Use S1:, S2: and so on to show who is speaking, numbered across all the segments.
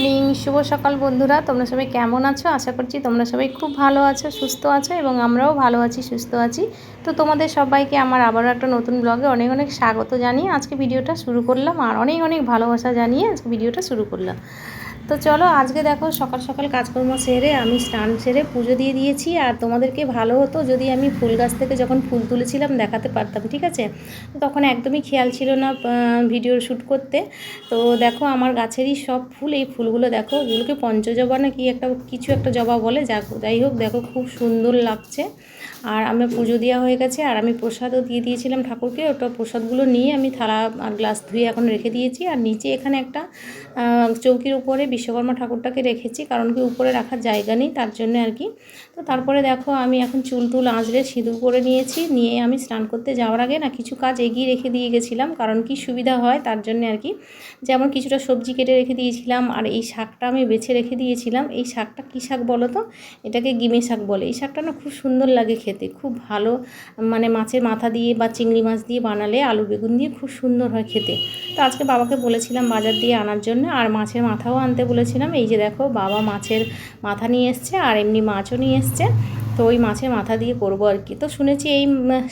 S1: Morning, শুভ সকাল বন্ধুরা। তোমরা সবাই কেমন আছো? আশা করছি তোমরা সবাই খুব ভালো আছো, সুস্থ আছো এবং আমরাও ভালো আছি, সুস্থ আছি। তো তোমাদের সবাইকে আমার আবারও একটা নতুন ব্লগে অনেক অনেক স্বাগত জানিয়ে আজকে ভিডিওটা শুরু করলাম, আর অনেক অনেক ভালোবাসা জানিয়ে আজকে ভিডিওটা শুরু করলাম। তো চলো, আজকে দেখো সকাল সকাল কাজকর্ম সেরে আমি স্নান সেরে পুজো দিয়ে দিয়েছি। আর তোমাদেরকে ভালো হতো যদি আমি ফুল গাছ থেকে যখন ফুল তুলেছিলাম দেখাতে পারতাম, ঠিক আছে? তখন একদমই খেয়াল ছিল না ভিডিও শ্যুট করতে। তো দেখো আমার গাছেরই সব ফুল, এই ফুলগুলো দেখো, এগুলোকে পঞ্চজবা না কি একটা কিছু একটা জবা বলে, যাই হোক দেখো খুব সুন্দর লাগছে। আর আমার পুজো দেওয়া হয়ে গেছে, আর আমি প্রসাদও দিয়ে দিয়েছিলাম ঠাকুরকে। ওটা প্রসাদগুলো নিয়ে আমি থালা আর গ্লাস ধুয়ে এখন রেখে দিয়েছি। আর নিচে এখানে একটা চৌকির উপরে বিশ্বকর্মা ঠাকুরটাকে রেখেছি, কারণ কি উপরে রাখার জায়গা নেই, তার জন্য আর কি। তো তারপরে দেখো আমি এখন চুল টুল আঁচড়ে সিঁদুর করে নিয়েছি, নিয়ে আমি স্নান করতে যাওয়ার আগে না কিছু কাজ এগিয়ে রেখে দিয়ে গেছিলাম, কারণ কি সুবিধা হয় তার জন্য আর কি। যেমন কিছুটা সবজি কেটে রেখে দিয়েছিলাম, আর এই শাকটা আমি বেছে রেখে দিয়েছিলাম। এই শাকটা কী শাক বলো তো? এটাকে গিমে শাক বলে। এই শাকটা না খুব সুন্দর লাগে খেতে, খুব ভালো, মানে মাছের মাথা দিয়ে বা চিংড়ি মাছ দিয়ে বানালে, আলু বেগুন দিয়ে খুব সুন্দর হয় খেতে। তো আজকে বাবাকে বলেছিলাম বাজার দিয়ে আনার জন্য, আর মাছের মাথাও আনতে বলেছিলাম। এই যে দেখো বাবা মাছের মাথা নিয়ে এসছে, আর এমনি মাছও নিয়ে এসছে। তো ওই মাছের মাথা দিয়ে করবো আর কি। তো শুনেছি এই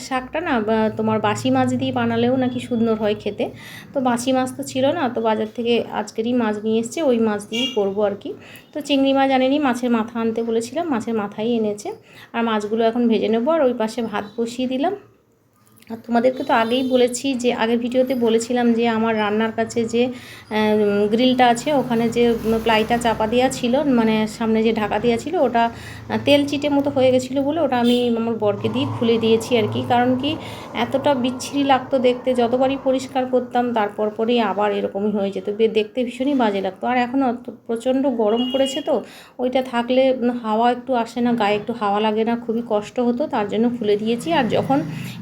S1: শাকটা না তোমার বাসি মাছ দিয়ে বানালেও নাকি সুন্দর হয় খেতে। তো বাসি মাছ তো ছিল না, তো বাজার থেকে আজকেরই মাছ নিয়ে এসছে, ওই মাছ দিয়েই করবো আর কি। তো চিংড়ি মাছ আনেনি, মাছের মাথা আনতে বলেছিলাম, মাছের মাথাই এনেছে। আর মাছগুলো এখন ভেজে নেবো, আর ওই পাশে ভাত বসিয়ে দিলাম। আর তোমাদেরকে তো আগেই বলেছি, যে আগের ভিডিওতে বলেছিলাম যে আমার রান্নার কাছে যে গ্রিলটা আছে, ওখানে যে প্লাইটা চাপা দেওয়া ছিল, মানে সামনে যে ঢাকা দেওয়া ছিল, ওটা তেল চিটে মতো হয়ে গেছিলো বলে ওটা আমি আমার বরকে দিয়ে খুলে দিয়েছি আর কি। কারণ কি এতটা বিচ্ছিরি লাগতো দেখতে, যতবারই পরিষ্কার করতাম তারপর পরেই আবার এরকমই হয়ে যেত, দেখতে ভীষণই বাজে লাগতো। আর এখন প্রচণ্ড গরম পড়েছে, তো ওইটা থাকলে হাওয়া একটু আসে না, গায়ে একটু হাওয়া লাগে না, খুবই কষ্ট হতো, তার জন্য খুলে দিয়েছি। আর যখন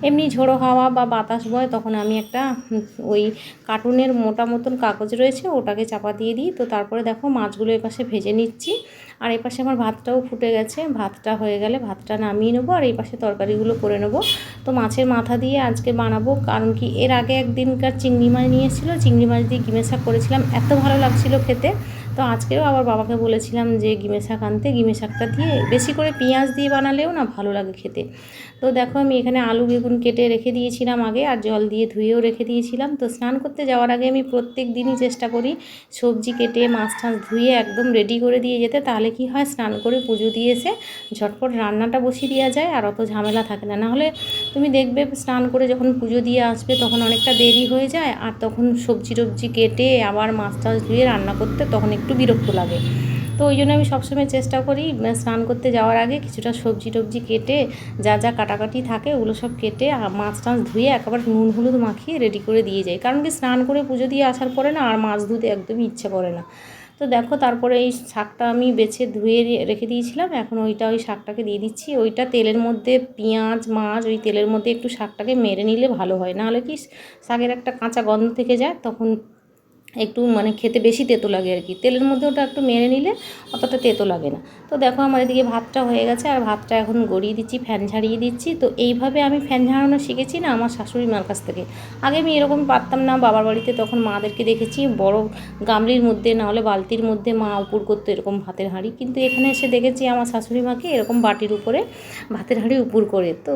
S1: এমনি ঝোড়ো হাওয়া বা বাতাস বয় তখন আমি একটা ওই কার্টুনের মোটা মতন কাগজ রয়েছে, ওটাকে চাপা দিয়ে দিই। তো তারপরে দেখো মাছগুলো এপাশে ভেজে নিচ্ছি, আর এপাশে আমার ভাতটাও ফুটে গেছে। ভাতটা হয়ে গেলে ভাতটা নামিয়ে নেবো, আর এই পাশে তরকারিগুলো করে নেবো। তো মাছের মাথা দিয়ে আজকে বানাবো, কারণ কি এর আগে একদিনকার চিংড়ি মাছ নিয়ে এসেছিলো, চিংড়ি মাছ দিয়ে গিমে শাক করেছিলাম, এত ভালো লাগছিলো খেতে। তো আজকেও আবার বাবাকে বলেছিলাম যে গিমে শাক আনতে, গিমে শাকটা দিয়ে বেশি করে পেঁয়াজ দিয়ে বানালেও না ভালো লাগে খেতে। তো দেখো আমি এখানে আলু বেগুন কেটে রেখে দিয়েছিলাম আগে, আর জল দিয়ে ধুয়েও রেখে দিয়েছিলাম। তো স্নান করতে যাওয়ার আগে আমি প্রত্যেক দিনই চেষ্টা করি সবজি কেটে মাছ টাছ ধুয়ে একদম রেডি করে দিয়ে যেতে, তাহলে কি হয় স্নান করে পুজো দিয়ে এসে ঝটপট রান্নাটা বসিয়ে দেওয়া যায়, আর অত ঝামেলা থাকে না। নাহলে তুমি দেখবে স্নান করে যখন পুজো দিয়ে আসবে তখন অনেকটা দেরি হয়ে যায়, আর তখন সবজি টবজি কেটে আবার মাছ টাছ ধুয়ে রান্না করতে তখন একটু বিরক্ত লাগে। তো ওই জন্য আমি সবসময় চেষ্টা করি স্নান করতে যাওয়ার আগে কিছুটা সবজি টবজি কেটে, যা যা কাটাকাটি থাকে ওগুলো সব কেটে মাছ টাছ ধুয়ে একেবারে নুন হলুদ মাখিয়ে রেডি করে দিয়ে যাই, কারণ কি স্নান করে পুজো দিয়ে আসার পরে না আর মাছ ধুতে একদমই ইচ্ছে করে না। তো দেখো তারপরে এই শাকটা আমি বেছে ধুয়ে রেখে দিয়েছিলাম, এখন ওই শাকটাকে দিয়ে দিচ্ছি। ওইটা তেলের মধ্যে পেঁয়াজ মাছ ওই তেলের মধ্যে একটু শাকটাকে মেরে নিলে ভালো হয়, নাহলে কি শাকের একটা কাঁচা গন্ধ থেকে যায়, তখন একটু মানে খেতে বেশি তেতো লাগে আর কি। তেলের মধ্যে ওটা একটু মেরে নিলে অতটা তেতো লাগে না। তো দেখো আমার এদিকে ভাতটা হয়ে গেছে, আর ভাতটা এখন গড়িয়ে দিচ্ছি, ফ্যান ঝাড়িয়ে দিচ্ছি। তো এইভাবে আমি ফ্যান ঝাড়ানো শিখেছি না আমার শাশুড়ি মার কাছ থেকে। আগে আমি এরকম পারতাম না, বাবার বাড়িতে তখন মাদেরকে দেখেছি বড় গামলির মধ্যে না হলে বালতির মধ্যে মা উপর করতো এরকম ভাতের হাঁড়ি, কিন্তু এখানে এসে দেখেছি আমার শাশুড়ি মাকে এরকম বাটির উপরে ভাতের হাঁড়ি উপর করে। তো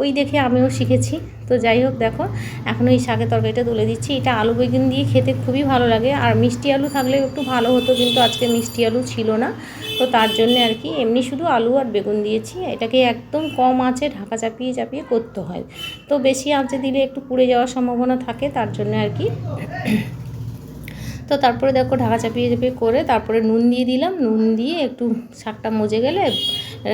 S1: ওই দেখে আমিও শিখেছি। তো যাই হোক দেখো এখন ওই শাকের তরকারিটা তুলে দিচ্ছি। এটা আলু বেগুন দিয়ে খেতে খুবই ভালো লাগে, আর মিষ্টি আলু থাকলে একটু ভালো হতো, কিন্তু আজকে মিষ্টি আলু ছিল না, তো তার জন্য আর কি এমনি শুধু আলু আর বেগুন দিয়েছি। এটাকে একদম কম আঁচে ঢাকা চাপিয়ে চাপিয়ে করতে হয়, তো বেশি আঁচে দিলে একটু পুড়ে যাওয়ার সম্ভাবনা থাকে, তার জন্য আর কি। তো তারপরে দেখো ঢাকা চাপিয়ে চাপিয়ে করে তারপরে নুন দিয়ে দিলাম, নুন দিয়ে একটু শাকটা মজে গেলে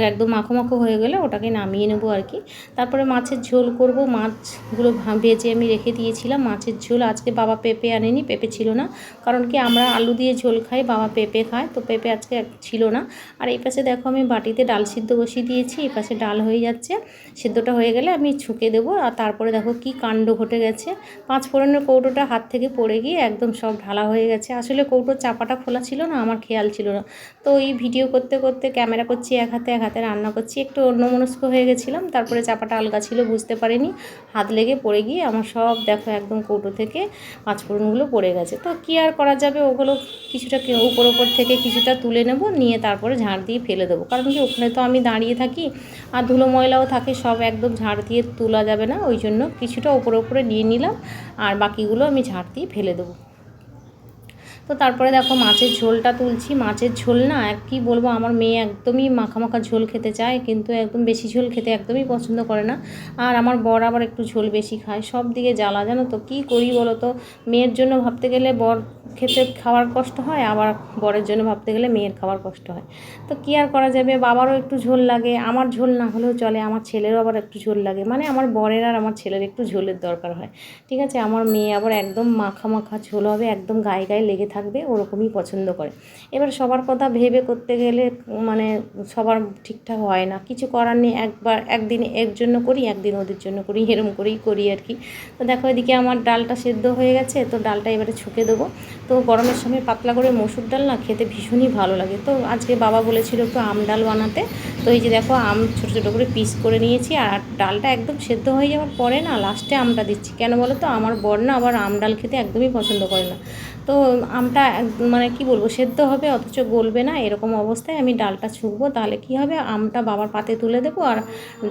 S1: একদম মাখো মাখো হয়ে গেলে ওটাকে নামিয়ে নেবো আর কি। তারপরে মাছের ঝোল করব, মাছগুলো ভেজে আমি রেখে দিয়েছিলাম। মাছের ঝোল আজকে বাবা পেঁপে আনেনি, পেঁপে ছিল না, কারণ কি আমরা আলু দিয়ে ঝোল খাই, বাবা পেঁপে খায়, তো পেঁপে আজকে ছিল না। আর এই পাশে দেখো আমি বাটিতে ডাল সিদ্ধ বসিয়ে দিয়েছি, এই পাশে ডাল হয়ে যাচ্ছে, সিদ্ধটা হয়ে গেলে আমি ছুঁকে দেবো। আর তারপরে দেখো কি কাণ্ড ঘটে গেছে, 5 ফোড়নের কৌটোটা হাত থেকে পড়ে গিয়ে একদম সব ঢালা হয়ে গেছে। আসলে কৌটোর চাপাটা খোলা ছিল না, আমার খেয়াল ছিল না। তো এই ভিডিও করতে করতে ক্যামেরা করছি এক এক হাতে রান্না করছি, একটু অন্যমনস্ক হয়ে গেছিলাম। তারপরে চাপাটা আলগা ছিল, বুঝতে পারিনি, হাত লেগে পড়ে গিয়ে আমার সব দেখো একদম কৌটো থেকে পাঁচফোড়নগুলো পড়ে গেছে। তো কী আর করা যাবে, ওগুলো কিছুটা ওপর থেকে কিছুটা তুলে নেব, নিয়ে তারপরে ঝাড় দিয়ে ফেলে দেবো। কারণ কি ওখানে তো আমি দাঁড়িয়ে থাকি আর ধুলো ময়লাও থাকে, সব একদম ঝাড় দিয়ে তোলা যাবে না, ওই জন্য কিছুটা ওপরে নিয়ে নিলাম আর বাকিগুলো আমি ঝাড় দিয়ে ফেলে দেবো। তো তারপরে দেখো মাছের ঝোলটা তুলছি। মাছের ঝোল না কী বলবো, আমার মেয়ে একদমই মাখা ঝোল খেতে চায়, কিন্তু একদম বেশি ঝোল খেতে একদমই পছন্দ করে না। আর আমার বর আবার একটু ঝোল বেশি খায়, সব দিকে জ্বালা, জানো তো। কী করি বলো তো, মেয়ের জন্য ভাবতে গেলে বর খাওয়ার কষ্ট হয়, আবার বরের জন্য ভাবতে গেলে মেয়ের খাওয়ার কষ্ট হয়। তো কী আর করা যাবে, বাবারও একটু ঝোল লাগে, আমার ঝোল না হলেও চলে, আমার ছেলেরও আবার একটু ঝোল লাগে, মানে আমার বরের আর আমার ছেলের একটু ঝোলের দরকার হয়। ঠিক আছে, আমার মেয়ে আবার একদম মাখা ঝোল হবে, একদম গায়ে লেগে থাকবে, ওরকমই পছন্দ করে। এবার সবার কথা ভেবে করতে গেলে মানে সবার ঠিকঠাক হয় না, কিছু করার নেই। একদিন এর জন্য করি, একদিন ওদের জন্য করি, এরম করেই করি আর কি। তো দেখো এদিকে আমার ডালটা সেদ্ধ হয়ে গেছে, তো ডালটা এবারে ছুঁকে দেবো। তো গরমের সময় পাতলা করে মসুর ডাল না খেতে ভীষণই ভালো লাগে। তো আজকে বাবা বলেছিল একটু আম ডাল বানাতে, তো এই যে দেখো আম ছোটো ছোটো করে পিস করে নিয়েছি, আর ডালটা একদম সেদ্ধ হয়ে যাওয়ার পরে না লাস্টে আমটা দিচ্ছি। কেন বলো তো, আমার বর না আবার আম ডাল খেতে একদমই পছন্দ করে না। তো আমটা মানে কি বলবো, সেদ্ধ হবে অথচ গলবে না, এরকম অবস্থায় আমি ডালটা ছুঁকবো। তাহলে কি হবে, আমটা বাবার পাতে তুলে দেবো আর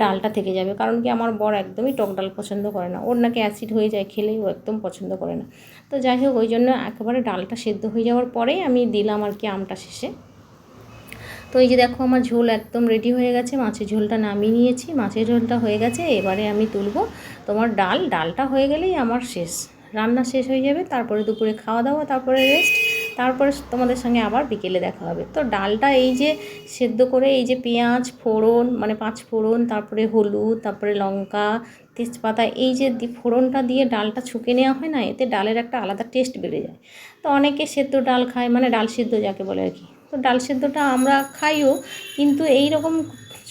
S1: ডালটা থেকে যাবে। কারণ কি আমার বর একদমই টক ডাল পছন্দ করে না, ওর নাকি অ্যাসিড হয়ে যায় খেলেই, ও একদম পছন্দ করে না। তো যাই হোক, ওই জন্য একেবারে ডালটা সেদ্ধ হয়ে যাওয়ার পরেই আমি দিলাম আর কি আমটা শেষে। তো এই যে দেখো আমার ঝোল একদম রেডি হয়ে গেছে, মাছের ঝোলটা নামিয়ে নিয়েছি, মাছের ঝোলটা হয়ে গেছে। এবারে আমি তুলবো তোমার ডালটা হয়ে গেলেই আমার শেষ, রান্না শেষ হয়ে যাবে। তারপরে দুপুরে খাওয়া দাওয়া, তারপরে রেস্ট, তারপরে তোমাদের সঙ্গে আবার বিকেলে দেখা হবে। তো ডালটা এই যে সেদ্ধ করে, এই যে পেঁয়াজ ফোড়ন, মানে 5 ফোড়ন, তারপরে হলুদ, তারপরে লঙ্কা, তেজপাতা, এই যে ফোড়নটা দিয়ে ডালটা ছুঁকে নেওয়া হয় না, এতে ডালের একটা আলাদা টেস্ট বেড়ে যায়। তো অনেকে সেদ্ধ ডাল খায়, মানে ডাল সেদ্ধ যাকে বলে আর কি। তো ডাল সেদ্ধটা আমরা খাইও, কিন্তু এই রকম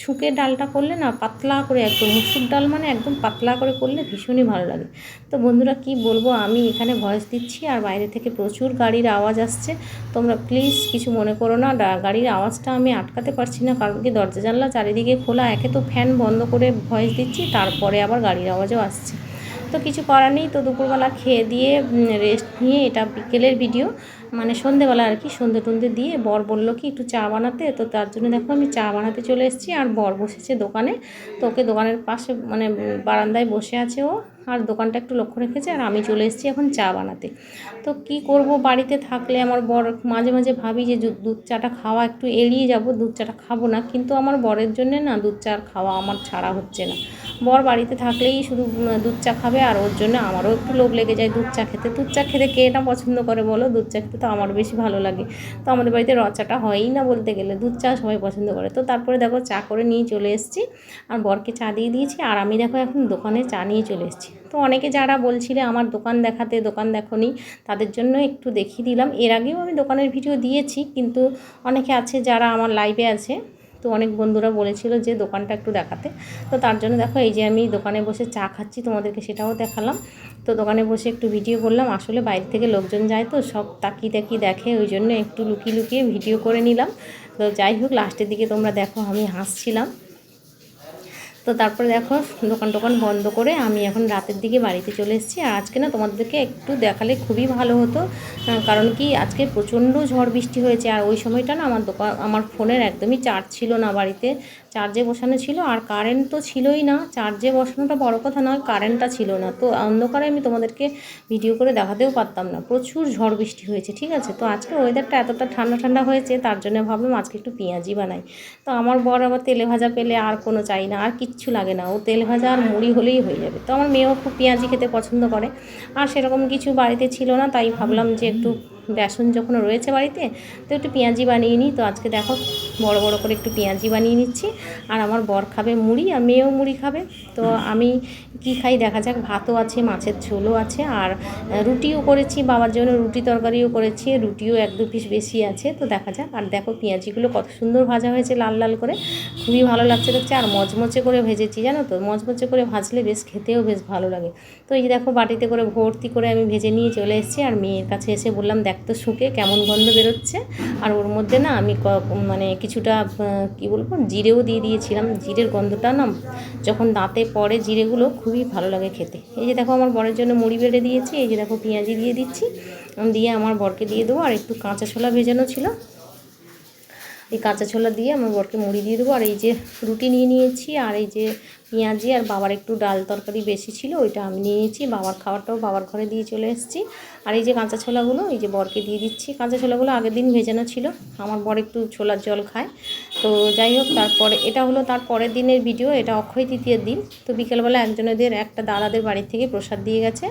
S1: ছুঁকে ডালটা করলে না পাতলা করে, একদম মুসুর ডাল মানে একদম পাতলা করে করলে ভীষণই ভালো লাগে। তো বন্ধুরা কি বলবো, আমি এখানে ভয়েস দিচ্ছি আর বাইরে থেকে প্রচুর গাড়ির আওয়াজ আসছে, তোমরা প্লিজ কিছু মনে করো না। গাড়ির আওয়াজটা আমি আটকাতে পারছি না, কারণ কি দরজা জানলা চারিদিকে খোলা, একে তো ফ্যান বন্ধ করে ভয়েস দিচ্ছি, তারপরে আবার গাড়ির আওয়াজও আসছে। তো কিছু করার নেই। তো দুপুরবেলা খেয়ে দিয়ে রেস্ট নিয়ে, এটা বিকেলের ভিডিও, মানে সন্ধেবেলা আর কি, সন্ধে টন্ধে দিয়ে বর বললো কি একটু চা বানাতে, তো তার জন্য দেখো আমি চা বানাতে চলে এসেছি। আর বর বসেছে দোকানে, তো ওকে দোকানের পাশে মানে বারান্দায় বসে আছে ও, আর দোকানটা একটু লক্ষ্য রেখেছে, আর আমি চলে এসেছি এখন চা বানাতে। তো কি করব, বাড়িতে থাকলে আমার বর মাঝে মাঝে ভাবি যে দুধ চাটা খাওয়া একটু এড়িয়ে যাব, দুধ চাটা খাবো না, কিন্তু আমার বরের জন্য না দুধ চা খাওয়া আমার ছাড়া হচ্ছে না। বর বাড়িতে থাকলেই শুধু দুধ চা খাবে, আর ওর জন্য আমারও একটু লোভ লেগে যায় দুধ চা খেতে। দুধ চা খেতে কে না পছন্দ করে বলো, দুধ চা খেতে তো আমার বেশি ভালো লাগে। তো আমাদের বাড়িতে র চাটা হয়ই না বলতে গেলে, দুধ চা সবাই পছন্দ করে। তো তারপরে দেখো চা করে নিয়ে চলে এসেছি, আর বরকে চা দিয়ে দিয়েছি, আর আমি দেখো এখন দোকানে চা নিয়ে চলে এসেছি। তো অনেকে যারা বলছিলে আমার দোকান দেখাতে, দোকান দেখোনি, তাদের জন্য একটু দেখিয়ে দিলাম। এর আগেও আমি দোকানের ভিডিও দিয়েছি, কিন্তু অনেকে আছে যারা আমার লাইভে আছে, তো অনেক বন্ধুরা বলেছিল যে দোকানটা একটু দেখাতে। তো তার জন্য দেখো এই যে আমি দোকানে বসে চা খাচ্ছি, তোমাদেরকে সেটাও দেখালাম। তো দোকানে বসে একটু ভিডিও করলাম, আসলে বাইরে থেকে লোকজন যায় তো সব তাকিয়ে দেখে, ওই জন্য একটু লুকিয়ে ভিডিও করে নিলাম। তো যাই হোক, লাস্টের দিকে তোমরা দেখো আমি হাসছিলাম। তো তারপরে দেখো দোকান বন্ধ করে আমি এখন রাতের দিকে বাড়িতে চলে এসেছি। আর আজকে না তোমাদেরকে একটু দেখালে খুবই ভালো হতো, কারণ কি আজকে প্রচণ্ড ঝড় বৃষ্টি হয়েছে। আর ওই সময়টা না আমার ফোনের একদমই চার্জ ছিল না, বাড়িতে চার্জে বসানো ছিল, আর কারেন্ট তো ছিলই না। চার্জে বসানোটা বড় কথা নয়, কারেন্টটা ছিল না, তো অন্ধকারে আমি তোমাদেরকে ভিডিও করে দেখাতেও পারতাম না, প্রচুর ঝড় বৃষ্টি হয়েছে। ঠিক আছে, তো আজকে ওয়েদারটা এতটা ঠান্ডা হয়েছে, তার জন্য ভাবলাম আজকে একটু পেঁয়াজি বানাই। তো আমার বর আবার তেলে ভাজা পেলে আর কোনো চাই না, আর কিচ্ছু লাগে না, ও তেল ভাজা আর মুড়ি হলেই হয়ে যাবে। তো আমার মেয়েও খুব পেঁয়াজি খেতে পছন্দ করে, আর সেরকম কিছু বাড়িতে ছিল না, তাই ভাবলাম যে একটু বেসন যখন রয়েছে বাড়িতে, তো একটু পেঁয়াজি বানিয়ে নিই। তো আজকে দেখো বড় করে একটু পেঁয়াজি বানিয়ে নিচ্ছি, আর আমার বর খাবে মুড়ি, আর মেয়েও মুড়ি খাবে। তো আমি কি খাই দেখা যাক, ভাতও আছে, মাছের ঝোলও আছে, আর রুটিও করেছি, বাবার জন্য রুটি তরকারিও করেছি, রুটিও 1-2 পিস বেশি আছে। তো দেখা যাক। আর দেখো পেঁয়াজিগুলো কত সুন্দর ভাজা হয়েছে, লাল করে, খুবই ভালো লাগছে দেখতে। আর মচমচে করে ভেজেছি, জানো তো, মচমচে করে ভাজলে বেশ খেতেও বেশ ভালো লাগে। তো এই যে দেখো বাটিতে করে ভর্তি করে আমি ভেজে নিয়ে চলে এসেছি, আর মেয়ের কাছে এসে বললাম দেখ এত শুকে কেমন গন্ধ বেরোচ্ছে। আর ওর মধ্যে না আমি মানে কিছুটা কি বলবো জিরেও দিয়ে দিয়েছিলাম। জিরের গন্ধটা না যখন দাঁতে পড়ে জিরেগুলো খুবই ভালো লাগে খেতে। এই যে দেখো আমার বরের জন্য মুড়ি বেড়ে দিয়েছি, এই যে দেখো পেঁয়াজি দিয়ে দিচ্ছি, দিয়ে আমার বরকে দিয়ে দেবো। আর একটু কাঁচা ছোলা ভেজানো ছিল, এই কাঁচা ছোলা দিয়ে আমার বরকে মুড়ি দিয়ে দেবো। আর এই যে রুটি নিয়ে নিয়েছি, আর এই যে পেঁয়াজি, আর বাবার একটু ডাল তরকারি বেশি ছিল ওইটা আমি নিয়ে নিয়েছি। বাবার খাবারটাও বাবার ঘরে দিয়ে চলে এসেছি। আর এই যে কাঁচা ছোলাগুলো এই যে বরকে দিয়ে দিচ্ছি। কাঁচা ছোলাগুলো আগের দিন ভেজানো ছিল, আমার বর একটু ছোলার জল খায়। তো যাই হোক, তারপরে এটা হলো তার পরের দিনের ভিডিও, এটা অক্ষয় তৃতীয়ার দিন। তো বিকেলবেলা একজনেদের একটা দাদাদের বাড়ির থেকে প্রসাদ দিয়ে গেছে,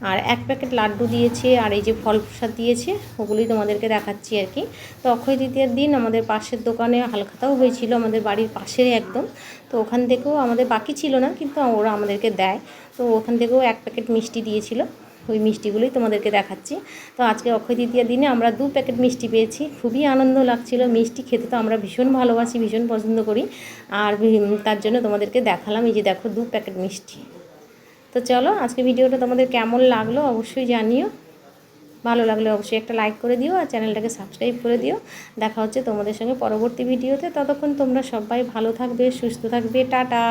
S1: আর 1 প্যাকেট লাড্ডু দিয়েছে, আর এই যে ফল প্রসাদ দিয়েছে, ওগুলোই তোমাদেরকে দেখাচ্ছি আর কি। তো অক্ষয় তৃতীয়ার দিন আমাদের পাশের দোকানে হালখাতাও হয়েছিল, আমাদের বাড়ির পাশেই একদম। তো ওখান থেকেও আমাদের বাকি ছিল না, কিন্তু ওরা আমাদেরকে দেয়। তো ওখান থেকেও 1 প্যাকেট মিষ্টি দিয়েছিল, ওই মিষ্টিগুলোই তোমাদেরকে দেখাচ্ছি। তো আজকে অক্ষয় তৃতীয়ার দিনে আমরা 2 প্যাকেট মিষ্টি পেয়েছি, খুবই আনন্দ লাগছিল। মিষ্টি খেতে তো আমরা ভীষণ ভালোবাসি, ভীষণ পছন্দ করি, আর তার জন্য তোমাদেরকে দেখালাম। এই যে দেখো 2 প্যাকেট মিষ্টি। তো চলো, আজকে ভিডিওটা তোমাদের কেমন লাগলো অবশ্যই জানিও। ভালো লাগলে অবশ্যই একটা লাইক করে দিও, আর চ্যানেলটাকে সাবস্ক্রাইব করে দিও। দেখা হচ্ছে তোমাদের সঙ্গে পরবর্তী ভিডিওতে। ততক্ষণ তোমরা সবাই ভালো থাকবে, সুস্থ থাকবে। টাটা।